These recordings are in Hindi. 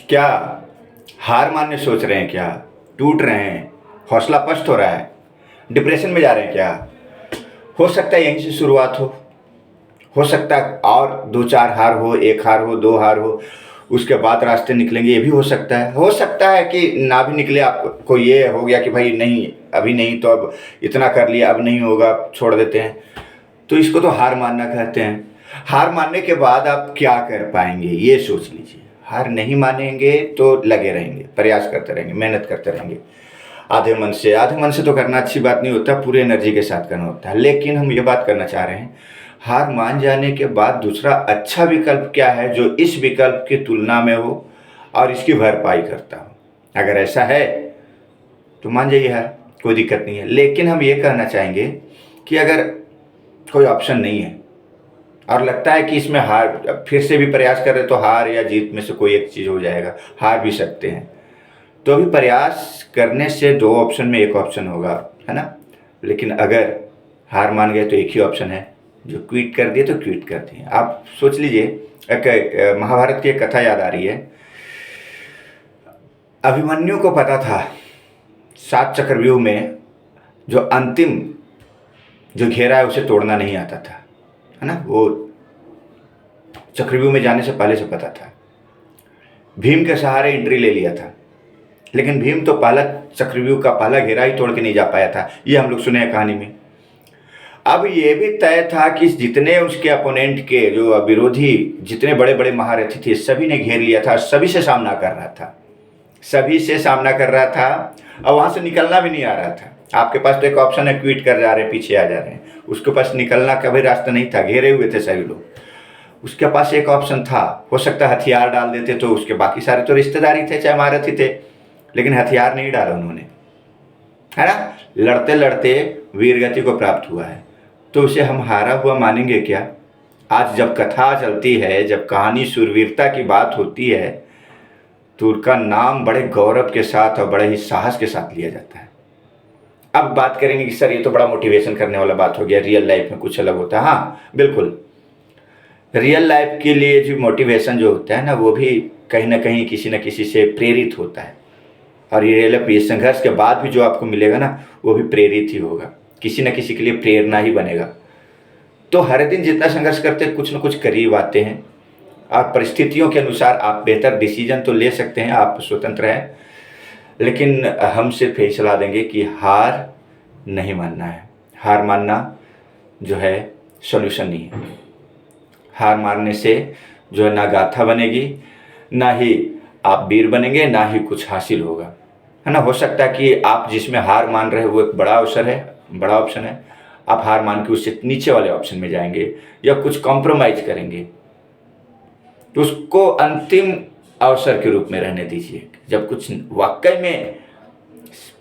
क्या हार मानने सोच रहे हैं? क्या टूट रहे हैं? हौसला पस्त हो रहा है? डिप्रेशन में जा रहे हैं क्या? हो सकता है यहीं से शुरुआत हो सकता है और दो चार हार हो, एक हार हो, दो हार हो, उसके बाद रास्ते निकलेंगे, ये भी हो सकता है कि ना भी निकले। आपको ये हो गया कि भाई नहीं, अभी नहीं, तो अब इतना कर लिया, अब नहीं होगा, छोड़ देते हैं। तो इसको तो हार मानना कहते हैं। हार मानने के बाद आप क्या कर पाएंगे ये सोच लीजिए। हार नहीं मानेंगे तो लगे रहेंगे, प्रयास करते रहेंगे, मेहनत करते रहेंगे आधे मन से तो करना अच्छी बात नहीं होता, पूरे एनर्जी के साथ करना होता है। लेकिन हम ये बात करना चाह रहे हैं, हार मान जाने के बाद दूसरा अच्छा विकल्प क्या है जो इस विकल्प की तुलना में हो और इसकी भरपाई करता हो। अगर ऐसा है तो मान जाइए हार, कोई दिक्कत नहीं है। लेकिन हम ये कहना चाहेंगे कि अगर कोई ऑप्शन नहीं है और लगता है कि इसमें हार, फिर से भी प्रयास कर रहे तो हार या जीत में से कोई एक चीज़ हो जाएगा, हार भी सकते हैं, तो अभी प्रयास करने से दो ऑप्शन में एक ऑप्शन होगा, है ना। लेकिन अगर हार मान गए तो एक ही ऑप्शन है, जो क्विट कर दिए तो क्विट कर दिए। आप सोच लीजिए, एक महाभारत की एक कथा याद आ रही है। अभिमन्यु को पता था 7 चक्रव्यूह में जो अंतिम जो घेरा है उसे तोड़ना नहीं आता था, है ना। वो चक्रव्यूह में जाने से पहले से पता था। भीम के सहारे एंट्री ले लिया था, लेकिन भीम तो पहला चक्रव्यूह का पहला घेरा ही तोड़ के नहीं जा पाया था, ये हम लोग सुने हैं कहानी में। अब ये भी तय था कि जितने उसके अपोनेंट के जो विरोधी जितने बड़े बड़े महारथी थे सभी ने घेर लिया था, सभी से सामना कर रहा था, सभी से सामना कर रहा था और वहाँ से निकलना भी नहीं आ रहा था। आपके पास तो एक ऑप्शन है, क्विट कर जा रहे हैं, पीछे आ जा रहे हैं, उसके पास निकलना का भी रास्ता नहीं था, घेरे हुए थे सभी लोग। उसके पास एक ऑप्शन था, हो सकता है हथियार डाल देते तो उसके बाकी सारे तो रिश्तेदार ही थे, चाहे महारथी थे, लेकिन हथियार नहीं डाला उन्होंने, है ना। लड़ते लड़ते वीरगति को प्राप्त हुआ है, तो उसे हम हारा हुआ मानेंगे क्या? आज जब कथा चलती है, जब कहानी शूरवीरता की बात होती है, तो उनका नाम बड़े गौरव के साथ और बड़े ही साहस के साथ लिया जाता है। अब बात करेंगे कि सर ये तो बड़ा मोटिवेशन करने वाला बात हो गया, रियल लाइफ में कुछ अलग होता है। हाँ बिल्कुल, रियल लाइफ के लिए जो मोटिवेशन जो होता है ना, वो भी कहीं ना कहीं किसी न किसी से प्रेरित होता है। और ये रियल लाइफ, ये संघर्ष के बाद भी जो आपको मिलेगा ना, वो भी प्रेरित ही होगा, किसी न किसी के लिए प्रेरणा ही बनेगा। तो हर दिन जितना संघर्ष करते हैं कुछ न कुछ करीब आते हैं, और परिस्थितियों के अनुसार आप बेहतर डिसीजन तो ले सकते हैं, आप स्वतंत्र हैं। लेकिन हम सिर्फ यही सलाह देंगे कि हार नहीं मानना है। हार मानना जो है सॉल्यूशन नहीं है। हार मारने से जो है ना गाथा बनेगी, ना ही आप वीर बनेंगे, ना ही कुछ हासिल होगा, है ना। हो सकता है कि आप जिसमें हार मान रहे हो वो एक बड़ा अवसर है, बड़ा ऑप्शन है, आप हार मान के उससे नीचे वाले ऑप्शन में जाएंगे या कुछ कॉम्प्रोमाइज करेंगे, तो उसको अंतिम अवसर के रूप में रहने दीजिए। जब कुछ वाकई में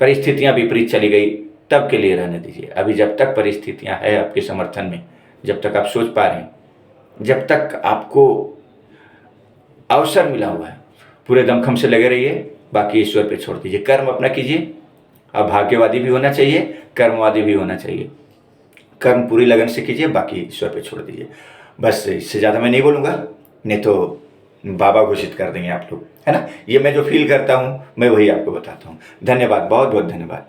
परिस्थितियां विपरीत चली गई तब के लिए रहने दीजिए। अभी जब तक परिस्थितियां है आपके समर्थन में, जब तक आप सोच पा रहे हैं, जब तक आपको अवसर मिला हुआ है, पूरे दमखम से लगे रहिए, बाकी ईश्वर पे छोड़ दीजिए। कर्म अपना कीजिए, अब भाग्यवादी भी होना चाहिए, कर्मवादी भी होना चाहिए। कर्म पूरी लगन से कीजिए, बाकी ईश्वर पे छोड़ दीजिए। बस इससे ज़्यादा मैं नहीं बोलूँगा, नहीं तो बाबा घोषित कर देंगे आप लोग, है ना। ये मैं जो फील करता हूँ मैं वही आपको बताता हूँ। धन्यवाद, बहुत बहुत धन्यवाद।